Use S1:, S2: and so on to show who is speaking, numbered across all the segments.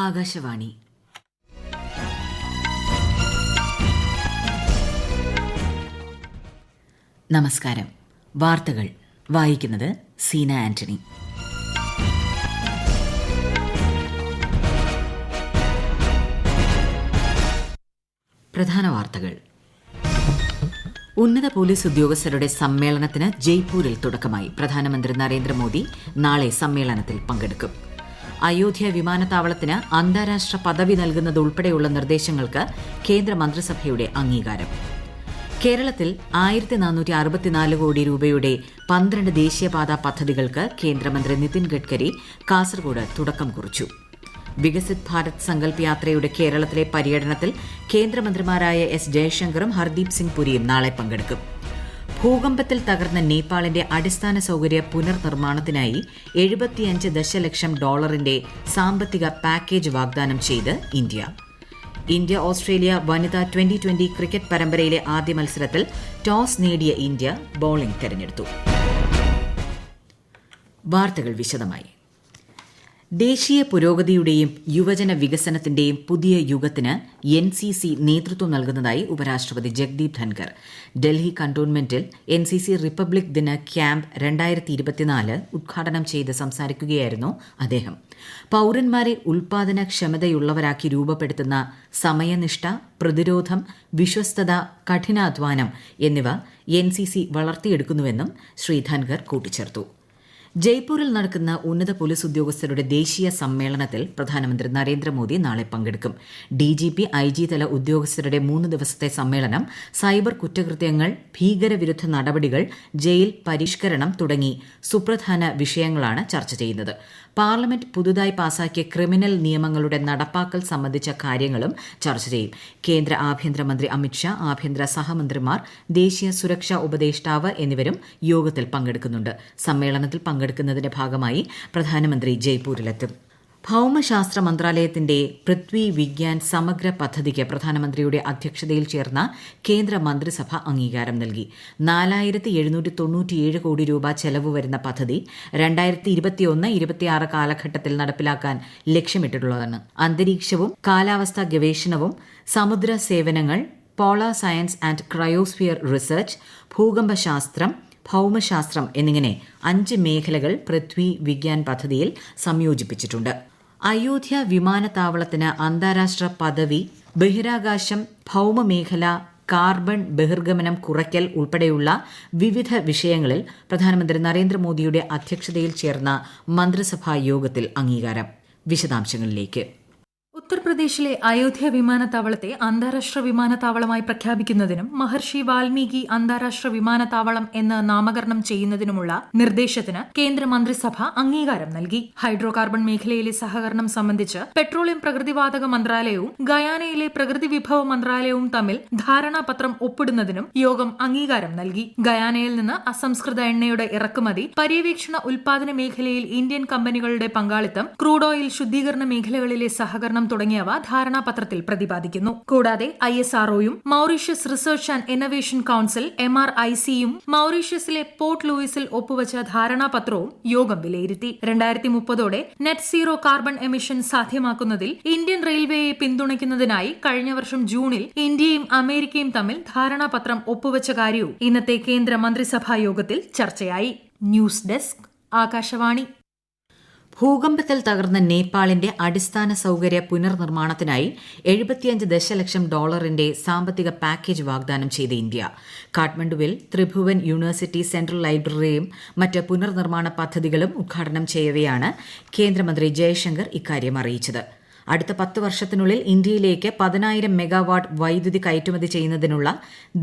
S1: ആകാശവാണി. നമസ്കാരം. വാർത്തകൾ വായിക്കുന്നത് സീന ആന്റണി. പ്രധാന വാർത്തകൾ. ഉന്നത പോലീസ് ഉദ്യോഗസ്ഥരുടെ സമ്മേളനത്തിന് ജയ്പൂരിൽ തുടക്കമായി. പ്രധാനമന്ത്രി നരേന്ദ്രമോദി നാളെ സമ്മേളനത്തിൽ പങ്കെടുക്കും. അയോധ്യ വിമാനത്താവളത്തിന് അന്താരാഷ്ട്ര പദവി നൽകുന്നതുൾപ്പെടെയുള്ള നിർദ്ദേശങ്ങൾക്ക് കേന്ദ്രമന്ത്രിസഭയുടെ അംഗീകാരം. കേരളത്തിൽ 1464 കോടി രൂപയുടെ 12 ദേശീയപാതാ പദ്ധതികൾക്ക് കേന്ദ്രമന്ത്രി നിതിൻ ഗഡ്കരി കാസർഗോഡ് തുടക്കം കുറിച്ചു. വികസിത് ഭാരത് സങ്കൽപ് യാത്രയുടെ കേരളത്തിലെ പര്യടനത്തിൽ കേന്ദ്രമന്ത്രിമാരായ എസ് ജയശങ്കറും ഹർദീപ് സിംഗ് പുരിയും നാളെ പങ്കെടുക്കും. ഭൂകമ്പത്തിൽ തകർന്ന നേപ്പാളിന്റെ അടിസ്ഥാന സൌകര്യ പുനർനിർമ്മാണത്തിനായി $75 ദശലക്ഷം സാമ്പത്തിക പാക്കേജ് വാഗ്ദാനം ചെയ്ത് ഇന്ത്യ. ഇന്ത്യ ഓസ്ട്രേലിയ വനിതാ ട്വന്റി ക്രിക്കറ്റ് പരമ്പരയിലെ ആദ്യ മത്സരത്തിൽ ടോസ് നേടിയ ഇന്ത്യ ബൌളിംഗ് തെരഞ്ഞെടുത്തു. വാർത്തകൾ വിശദമായി. ദേശീയ പുരോഗതിയുടെയും യുവജന വികസനത്തിന്റെയും പുതിയ യുഗത്തിന് NCC നേതൃത്വം നൽകുന്നതായി ഉപരാഷ്ട്രപതി ജഗ്ദീപ് ധൻകർ. ഡൽഹി കന്റോൺമെന്റിൽ NCC റിപ്പബ്ലിക് ദിന ക്യാമ്പ് 2024 ഉദ്ഘാടനം ചെയ്ത് സംസാരിക്കുകയായിരുന്നു അദ്ദേഹം. പൌരന്മാരെ ഉൽപാദനക്ഷമതയുള്ളവരാക്കി രൂപപ്പെടുത്തുന്ന സമയനിഷ്ഠ, പ്രതിരോധം, വിശ്വസ്തത, കഠിനാധ്വാനം എന്നിവ NCC വളർത്തിയെടുക്കുന്നുവെന്നും ശ്രീ ധൻകർ കൂട്ടിച്ചേർത്തു. ജയ്പൂരിൽ നടക്കുന്ന ഉന്നത പോലീസ് ഉദ്യോഗസ്ഥരുടെ ദേശീയ സമ്മേളനത്തിൽ പ്രധാനമന്ത്രി നരേന്ദ്രമോദി നാളെ പങ്കെടുക്കും. DGP, IG തല ഉദ്യോഗസ്ഥരുടെ 3 ദിവസത്തെ സമ്മേളനം സൈബർ കുറ്റകൃത്യങ്ങൾ, ഭീകരവിരുദ്ധ നടപടികൾ, ജയിൽ പരിഷ്കരണം തുടങ്ങി സുപ്രധാന വിഷയങ്ങളാണ് ചർച്ച ചെയ്യുന്നത്. പാർലമെന്റ് പുതുതായി പാസാക്കിയ ക്രിമിനൽ നിയമങ്ങളുടെ നടപ്പാക്കൽ സംബന്ധിച്ച കാര്യങ്ങളും ചർച്ച ചെയ്യും. കേന്ദ്ര ആഭ്യന്തരമന്ത്രി അമിത്ഷാ, ആഭ്യന്തര സഹമന്ത്രിമാർ, ദേശീയ സുരക്ഷാ ഉപദേഷ്ടാവ് എന്നിവരും യോഗത്തിൽ പങ്കെടുക്കുന്നുണ്ട്. സമ്മേളനത്തിൽ പങ്കെടുക്കുന്നതിന്റെ ഭാഗമായി പ്രധാനമന്ത്രി ജയ്പൂരിലെത്തും. ഭൌമശാസ്ത്ര മന്ത്രാലയത്തിന്റെ പൃഥ്വി വിഗ്യാൻ സമഗ്ര പദ്ധതിക്ക് പ്രധാനമന്ത്രിയുടെ അധ്യക്ഷതയിൽ ചേർന്ന കേന്ദ്ര മന്ത്രിസഭ അംഗീകാരം നൽകി. 4797 കോടി രൂപ ചെലവ് വരുന്ന പദ്ധതി 2021-26 കാലഘട്ടത്തിൽ നടപ്പിലാക്കാൻ ലക്ഷ്യമിട്ടിട്ടുള്ളതാണ്. അന്തരീക്ഷവും കാലാവസ്ഥാ ഗവേഷണവും, സമുദ്ര സേവനങ്ങൾ, polar science and cryosphere research, ഭൂകമ്പശാസ്ത്രം, ഭൌമശാസ്ത്രം എന്നിങ്ങനെ 5 മേഖലകൾ പൃഥ്വി വിഗ്യാൻ പദ്ധതിയിൽ സംയോജിപ്പിച്ചിട്ടുണ്ട്. അയോധ്യ വിമാനത്താവളത്തിന് അന്താരാഷ്ട്ര പദവി, ബഹിരാകാശം, ഭൌമമേഖല, കാർബൺ ബഹിർഗമനം കുറയ്ക്കൽ ഉൾപ്പെടെയുള്ള വിവിധ വിഷയങ്ങളിൽ പ്രധാനമന്ത്രി നരേന്ദ്രമോദിയുടെ അധ്യക്ഷതയിൽ ചേർന്ന മന്ത്രിസഭാ യോഗത്തിൽ അംഗീകാരം. വിശദാംശങ്ങളിലേക്ക്.
S2: ഉത്തർപ്രദേശിലെ അയോധ്യ വിമാനത്താവളത്തെ അന്താരാഷ്ട്ര വിമാനത്താവളമായി പ്രഖ്യാപിക്കുന്നതിനും മഹർഷി വാൽമീകി അന്താരാഷ്ട്ര വിമാനത്താവളം എന്ന് നാമകരണം ചെയ്യുന്നതിനുമുള്ള നിർദ്ദേശത്തിന് കേന്ദ്രമന്ത്രിസഭ അംഗീകാരം നൽകി. ഹൈഡ്രോ കാർബൺ മേഖലയിലെ സഹകരണം സംബന്ധിച്ച് പെട്രോളിയം പ്രകൃതിവാതക മന്ത്രാലയവും ഗയാനയിലെ പ്രകൃതി വിഭവ മന്ത്രാലയവും തമ്മിൽ ധാരണാപത്രം ഒപ്പിടുന്നതിനും യോഗം അംഗീകാരം നൽകി. ഗയാനയിൽ നിന്ന് അസംസ്കൃത എണ്ണയുടെ ഇറക്കുമതി, പര്യവേക്ഷണ ഉൽപാദന മേഖലയിൽ ഇന്ത്യൻ കമ്പനികളുടെ പങ്കാളിത്തം, ക്രൂഡ് ഓയിൽ ശുദ്ധീകരണ മേഖലകളിലെ സഹകരണം തുടങ്ങിയവ ധാരണാപത്രത്തിൽ പ്രതിപാദിക്കുന്നു. കൂടാതെ ISROയും Mauritius research and innovation council MRICയും മൌറീഷ്യസിലെ പോർട്ട് ലൂയിസിൽ ഒപ്പുവച്ച ധാരണാപത്രവും യോഗം വിലയിരുത്തി. 2030ഓടെ നെറ്റ് സീറോ കാർബൺ എമിഷൻ സാധ്യമാക്കുന്നതിൽ ഇന്ത്യൻ റെയിൽവേയെ പിന്തുണയ്ക്കുന്നതിനായി കഴിഞ്ഞ വർഷം ജൂണിൽ ഇന്ത്യയും അമേരിക്കയും തമ്മിൽ ധാരണാപത്രം ഒപ്പുവച്ച കാര്യവും ഇന്നത്തെ കേന്ദ്ര മന്ത്രിസഭാ യോഗത്തിൽ ചർച്ചയായി. News desk, Akashvani.
S1: ഭൂകമ്പത്തിൽ തകർന്ന നേപ്പാളിന്റെ അടിസ്ഥാന സൌകര്യ പുനർനിർമ്മാണത്തിനായി $75 ദശലക്ഷം സാമ്പത്തിക പാക്കേജ് വാഗ്ദാനം ചെയ്ത് ഇന്ത്യ. കാഠ്മണ്ഡുവിൽ ത്രിഭുവൻ യൂണിവേഴ്സിറ്റി സെൻട്രൽ ലൈബ്രറിയും മറ്റ് പുനർനിർമ്മാണ പദ്ധതികളും ഉദ്ഘാടനം ചെയ്യവെയാണ് കേന്ദ്രമന്ത്രി ജയശങ്കർ ഇക്കാര്യം അറിയിച്ചത്. അടുത്ത 10 വർഷത്തിനുള്ളിൽ ഇന്ത്യയിലേക്ക് 10,000 മെഗാവാട്ട് വൈദ്യുതി കയറ്റുമതി ചെയ്യുന്നതിനുള്ള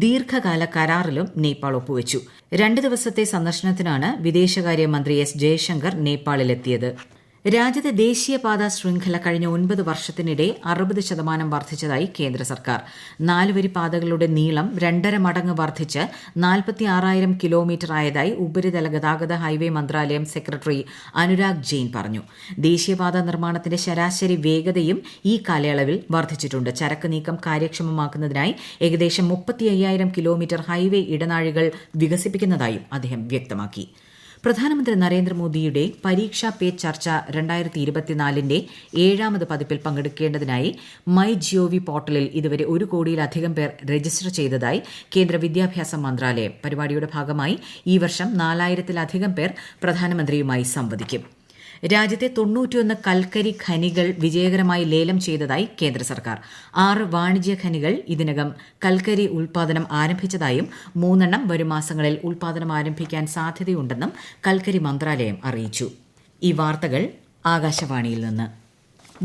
S1: ദീർഘകാല കരാറിലും നേപ്പാൾ ഒപ്പുവച്ചു. 2 ദിവസത്തെ സന്ദർശനത്തിനാണ് വിദേശകാര്യമന്ത്രി എസ് ജയശങ്കർ നേപ്പാളിലെത്തിയത്. രാജ്യത്തെ ദേശീയപാതാ ശൃംഖല കഴിഞ്ഞ 9 വർഷത്തിനിടെ 60% വർദ്ധിച്ചതായി കേന്ദ്ര സർക്കാർ. 4 വരി പാതകളുടെ നീളം 2.5 മടങ്ങ് വർദ്ധിച്ച് 46,000 കിലോമീറ്റർ ആയതായി ഉപരിതല ഗതാഗത ഹൈവേ മന്ത്രാലയം സെക്രട്ടറി അനുരാഗ് ജെയിൻ പറഞ്ഞു. ദേശീയപാതാ നിർമ്മാണത്തിന്റെ ശരാശരി വേഗതയും ഈ കാലയളവിൽ വർദ്ധിച്ചിട്ടുണ്ട്. ചരക്ക് നീക്കം കാര്യക്ഷമമാക്കുന്നതിനായി ഏകദേശം 35,000 കിലോമീറ്റർ ഹൈവേ ഇടനാഴികൾ വികസിപ്പിക്കുന്നതായും അദ്ദേഹം വ്യക്തമാക്കി. പ്രധാനമന്ത്രി നരേന്ദ്രമോദിയുടെ പരീക്ഷാ പേ ചർച്ച 2024ന്റെ 7ാമത് പതിപ്പിൽ പങ്കെടുക്കേണ്ടതിനായി മൈ ജിഒവി പോർട്ടലിൽ ഇതുവരെ 1 കോടിയിലധികം പേർ രജിസ്റ്റർ ചെയ്തതായി കേന്ദ്ര വിദ്യാഭ്യാസ മന്ത്രാലയം. പരിപാടിയുടെ ഭാഗമായി ഈ വർഷം 4000-ത്തിലധികം പേർ പ്രധാനമന്ത്രിയുമായി സംവദിക്കും. രാജ്യത്തെ 91 കൽക്കരി ഖനികൾ വിജയകരമായി ലേലം ചെയ്തതായി കേന്ദ്ര സർക്കാർ. 6 വാണിജ്യ ഖനികൾ ഇതിനകം കൽക്കരി ഉൽപ്പാദനം ആരംഭിച്ചതായും 3 എണ്ണം വരും മാസങ്ങളിൽ ഉൽപ്പാദനം ആരംഭിക്കാൻ സാധ്യതയുണ്ടെന്നും കൽക്കരി മന്ത്രാലയം അറിയിച്ചു. ഈ വാർത്തകൾ ആകാശവാണിയിൽ നിന്ന്.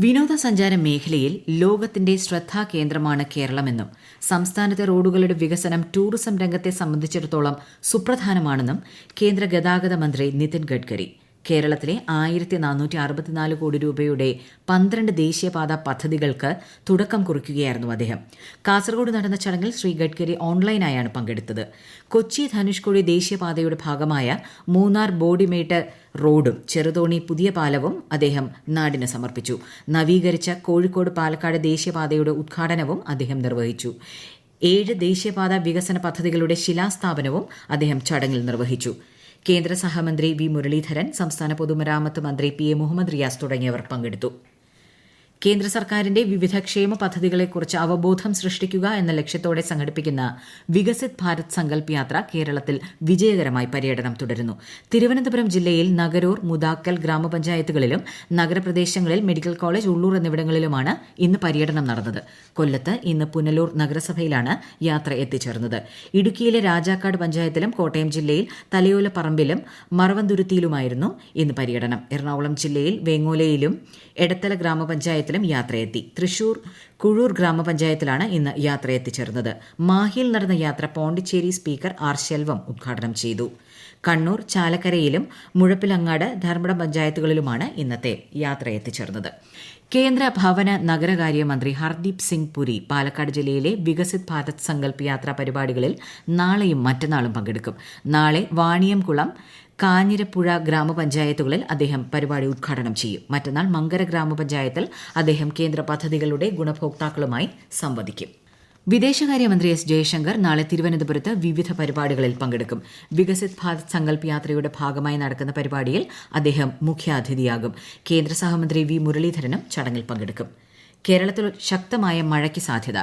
S1: വിനോദസഞ്ചാര മേഖലയിൽ ലോകത്തിന്റെ ശ്രദ്ധാകേന്ദ്രമാണ് കേരളമെന്നും സംസ്ഥാനത്തെ റോഡുകളുടെ വികസനം ടൂറിസം രംഗത്തെ സംബന്ധിച്ചിടത്തോളം സുപ്രധാനമാണെന്നും കേന്ദ്ര ഗതാഗത മന്ത്രി നിതിൻ ഗഡ്കരി. കേരളത്തിലെ 1464 കോടി രൂപയുടെ 12 ദേശീയപാത പദ്ധതികൾക്ക് തുടക്കം കുറിക്കുകയായിരുന്നു അദ്ദേഹം. കാസർഗോഡ് നടന്ന ചടങ്ങിൽ ശ്രീ ഗഡ്കരി ഓൺലൈനായാണ് പങ്കെടുത്തത്. കൊച്ചി ധനുഷ്കോടി ദേശീയപാതയുടെ ഭാഗമായ മൂന്നാർ ബോഡിമേട്ട് റോഡും ചെറുതോണി പുതിയ പാലവും അദ്ദേഹം നാടിന് സമർപ്പിച്ചു. നവീകരിച്ച കോഴിക്കോട് പാലക്കാട് ദേശീയപാതയുടെ ഉദ്ഘാടനവും അദ്ദേഹം നിർവഹിച്ചു. 7 ദേശീയപാത വികസന പദ്ധതികളുടെ ശിലാസ്ഥാപനവും അദ്ദേഹം ചടങ്ങിൽ നിർവഹിച്ചു. കേന്ദ്ര സഹമന്ത്രി വി മുരളീധരൻ, സംസ്ഥാന പൊതുമരാമത്ത് മന്ത്രി പി എ മുഹമ്മദ് റിയാസ് തുടങ്ങിയവർ പങ്കെടുത്തു. കേന്ദ്ര സർക്കാരിന്റെ വിവിധ ക്ഷേമ പദ്ധതികളെക്കുറിച്ച് അവബോധം സൃഷ്ടിക്കുക എന്ന ലക്ഷ്യത്തോടെ സംഘടിപ്പിക്കുന്ന വികസിത് ഭാരത് സങ്കൽപ് യാത്ര കേരളത്തിൽ വിജയകരമായി പര്യടനം തുടരുന്നു. തിരുവനന്തപുരം ജില്ലയിൽ നഗരൂർ, മുദാക്കൽ ഗ്രാമപഞ്ചായത്തുകളിലും നഗരപ്രദേശങ്ങളിൽ മെഡിക്കൽ കോളേജ്, ഉള്ളൂർ എന്നിവിടങ്ങളിലുമാണ് ഇന്ന് പര്യടനം നടന്നത്. കൊല്ലത്ത് ഇന്ന് പുനലൂർ നഗരസഭയിലാണ് യാത്ര എത്തിച്ചേർന്നത്. ഇടുക്കിയിലെ രാജാക്കാട് പഞ്ചായത്തിലും കോട്ടയം ജില്ലയിൽ തലയോലപ്പറമ്പിലും മറവന്തുരുത്തിയിലുമായിരുന്നു ഇന്ന് പര്യടനം. എറണാകുളം ജില്ലയിൽ വേങ്ങോലയിലും എടത്തല ഗ്രാമപഞ്ചായത്തിലും യാത്രയെത്തി. തൃശൂർ കുഴൂർ ഗ്രാമപഞ്ചായത്തിലാണ് ഇന്ന് യാത്ര എത്തിച്ചേർന്നത്. മാഹിയിൽ നടന്ന യാത്ര പോണ്ടിച്ചേരി സ്പീക്കർ ആർ ശെൽവം ഉദ്ഘാടനം ചെയ്തു. കണ്ണൂർ, ചാലക്കരയിലും മുഴപ്പിലങ്ങാട്, ധർമ്മടം പഞ്ചായത്തുകളിലുമാണ് ഇന്നത്തെ യാത്ര എത്തിച്ചേർന്നത്. കേന്ദ്ര ഭവന നഗരകാര്യ മന്ത്രി ഹർദീപ് സിംഗ് പുരി പാലക്കാട് ജില്ലയിലെ വികസിത് ഭാരത് സങ്കൽപ് യാത്രാ പരിപാടികളിൽ നാളെയും മറ്റന്നാളും പങ്കെടുക്കും. നാളെ വാണിയംകുളം, കാഞ്ഞിരപ്പുഴ ഗ്രാമപഞ്ചായത്തുകളിൽ അദ്ദേഹം പരിപാടി ഉദ്ഘാടനം ചെയ്യും. മറ്റന്നാൾ മങ്കര ഗ്രാമപഞ്ചായത്തിൽ അദ്ദേഹം കേന്ദ്ര പദ്ധതികളുടെ ഗുണഭോക്താക്കളുമായി സംവദിക്കും. വിദേശകാര്യമന്ത്രി എസ് ജയശങ്കർ നാളെ തിരുവനന്തപുരത്ത് വിവിധ പരിപാടികളിൽ പങ്കെടുക്കും. വികസിത് ഭാരത് സങ്കൽപ് യാത്രയുടെ ഭാഗമായി നടക്കുന്ന പരിപാടിയിൽ അദ്ദേഹം മുഖ്യാതിഥിയാകും. കേന്ദ്ര സഹമന്ത്രി വി മുരളീധരനും ചടങ്ങിൽ പങ്കെടുക്കും. കേരളത്തിൽ ശക്തമായ മഴയ്ക്ക് സാധ്യത.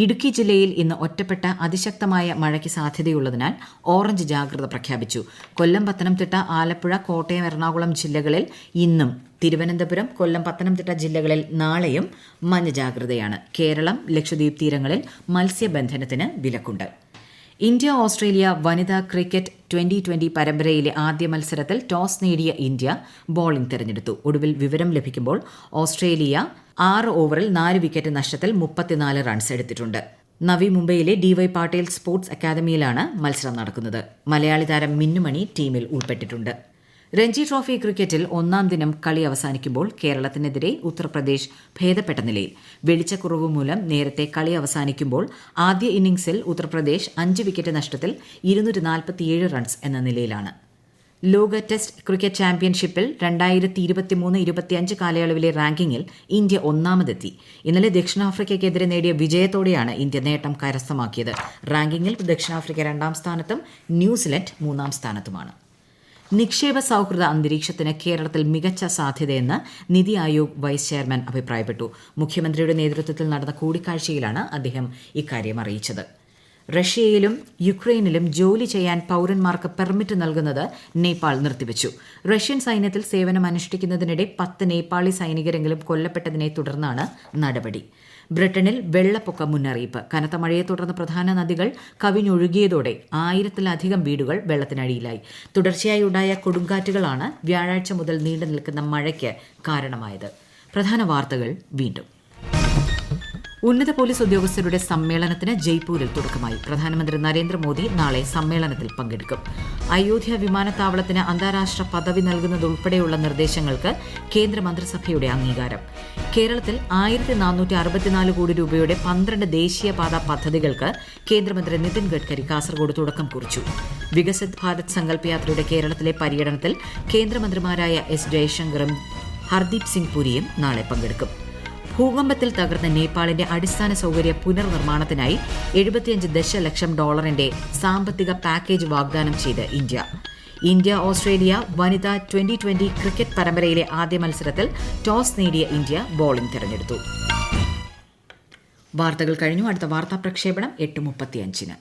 S1: ഇടുക്കി ജില്ലയിൽ ഇന്ന് ഒറ്റപ്പെട്ട അതിശക്തമായ മഴയ്ക്ക് സാധ്യതയുള്ളതിനാൽ ഓറഞ്ച് ജാഗ്രത പ്രഖ്യാപിച്ചു. കൊല്ലം, പത്തനംതിട്ട, ആലപ്പുഴ, കോട്ടയം, എറണാകുളം ജില്ലകളിൽ ഇന്നും, തിരുവനന്തപുരം, കൊല്ലം, പത്തനംതിട്ട ജില്ലകളിൽ നാളെയും മഞ്ഞ ജാഗ്രതയാണ്. കേരളം, ലക്ഷദ്വീപ് തീരങ്ങളിൽ മത്സ്യബന്ധനത്തിന് വിലക്കുണ്ട്. ഇന്ത്യ ഓസ്ട്രേലിയ വനിതാ ക്രിക്കറ്റ് 2020 പരമ്പരയിലെ ആദ്യ മത്സരത്തിൽ ടോസ് നേടിയ ഇന്ത്യ ബോളിംഗ് തെരഞ്ഞെടുത്തു. ഒടുവിൽ വിവരം ലഭിക്കുമ്പോൾ ഓസ്ട്രേലിയ 6 ഓവറിൽ 4 വിക്കറ്റ് നഷ്ടത്തിൽ 34 റൺസ് എടുത്തിട്ടുണ്ട്. നവി മുംബൈയിലെ DY പാട്ടീൽ സ്പോർട്സ് അക്കാദമിയിലാണ് മത്സരം നടക്കുന്നത്. മലയാളി താരം മിന്നുമണി ടീമിൽ ഉൾപ്പെട്ടിട്ടുണ്ട്. രഞ്ജി ട്രോഫി ക്രിക്കറ്റിൽ 1ാം ദിനം കളി അവസാനിക്കുമ്പോൾ കേരളത്തിനെതിരെ ഉത്തർപ്രദേശ് ഭേദപ്പെട്ട നിലയിൽ. വെളിച്ചക്കുറവ് മൂലം നേരത്തെ കളി അവസാനിക്കുമ്പോൾ ആദ്യ ഇന്നിംഗ്സിൽ ഉത്തർപ്രദേശ് 5 വിക്കറ്റ് നഷ്ടത്തിൽ 247 റൺസ് എന്ന നിലയിലാണ്. ലോക ടെസ്റ്റ് ക്രിക്കറ്റ് ചാമ്പ്യൻഷിപ്പിൽ 2023-25 കാലയളവിലെ റാങ്കിങ്ങിൽ ഇന്ത്യ 1ാമതെത്തി. ഇന്നലെ ദക്ഷിണാഫ്രിക്കയ്ക്കെതിരെ നേടിയ വിജയത്തോടെയാണ് ഇന്ത്യ നേട്ടം കരസ്ഥമാക്കിയത്. റാങ്കിങ്ങിൽ ദക്ഷിണാഫ്രിക്ക 2ാം സ്ഥാനത്തും ന്യൂസിലൻഡ് 3ാം സ്ഥാനത്തുമാണ്. നിക്ഷേപ സൌഹൃദ അന്തരീക്ഷത്തിന് കേരളത്തിൽ മികച്ച സാധ്യതയെന്ന് നിതി ആയോഗ് വൈസ് ചെയർമാൻ അഭിപ്രായപ്പെട്ടു. മുഖ്യമന്ത്രിയുടെ നേതൃത്വത്തിൽ നടന്ന കൂടിക്കാഴ്ചയിലാണ് അദ്ദേഹം ഇക്കാര്യം അറിയിച്ചത്. റഷ്യയിലും യുക്രൈനിലും ജോലി ചെയ്യാൻ പൌരന്മാർക്ക് പെർമിറ്റ് നൽകുന്നത് നേപ്പാൾ നിർത്തിവച്ചു. റഷ്യൻ സൈന്യത്തിൽ സേവനമനുഷ്ഠിക്കുന്നതിനിടെ 10 നേപ്പാളി സൈനികരെങ്കിലും കൊല്ലപ്പെട്ടതിനെ തുടർന്നാണ് നടപടി. ബ്രിട്ടനിൽ വെള്ളപ്പൊക്ക മുന്നറിയിപ്പ്. കനത്ത മഴയെ തുടർന്ന് പ്രധാന നദികൾ കവിഞ്ഞൊഴുകിയതോടെ 1000-ലധികം വീടുകൾ വെള്ളത്തിനടിയിലായി. തുടർച്ചയായി ഉണ്ടായ കൊടുങ്കാറ്റുകളാണ് വ്യാഴാഴ്ച മുതൽ നീണ്ടു നിൽക്കുന്ന മഴയ്ക്ക് കാരണമായത്. പ്രധാന വാർത്തകൾ വീണ്ടും. ഉന്നത പോലീസ് ഉദ്യോഗസ്ഥരുടെ സമ്മേളനത്തിന് ജയ്പൂരിൽ തുടക്കമായി. പ്രധാനമന്ത്രി നരേന്ദ്രമോദി നാളെ സമ്മേളനത്തിൽ പങ്കെടുക്കും. അയോധ്യ വിമാനത്താവളത്തിന് അന്താരാഷ്ട്ര പദവി നൽകുന്നതുൾപ്പെടെയുള്ള നിർദ്ദേശങ്ങൾക്ക് കേന്ദ്രമന്ത്രിസഭയുടെ അംഗീകാരം. കേരളത്തിൽ 1464 കോടി രൂപയുടെ 12 ദേശീയപാത പദ്ധതികൾക്ക് കേന്ദ്രമന്ത്രി നിതിൻ ഗഡ്കരി കാസർഗോഡ് തുടക്കം കുറിച്ചു. വികസിത് ഭാരത് സങ്കൽപ് യാത്രയുടെ കേരളത്തിലെ പര്യടനത്തിൽ കേന്ദ്രമന്ത്രിമാരായ എസ് ജയശങ്കറും ഹർദീപ് സിംഗ് പുരിയും നാളെ പങ്കെടുക്കും. ഭൂകമ്പത്തിൽ തകർന്ന നേപ്പാളിന്റെ അടിസ്ഥാന സൌകര്യ പുനർനിർമ്മാണത്തിനായി $75 ദശലക്ഷം സാമ്പത്തിക പാക്കേജ് വാഗ്ദാനം ചെയ്ത് ഇന്ത്യ. ഇന്ത്യ ഓസ്ട്രേലിയ വനിതാ 2020 ക്രിക്കറ്റ് പരമ്പരയിലെ ആദ്യ മത്സരത്തിൽ ടോസ് നേടിയ ഇന്ത്യ ബോളിംഗ് തെരഞ്ഞെടുത്തു. വാർത്തകൾ കഴിഞ്ഞു. അടുത്ത വാർത്താ പ്രക്ഷേപണം 8:35.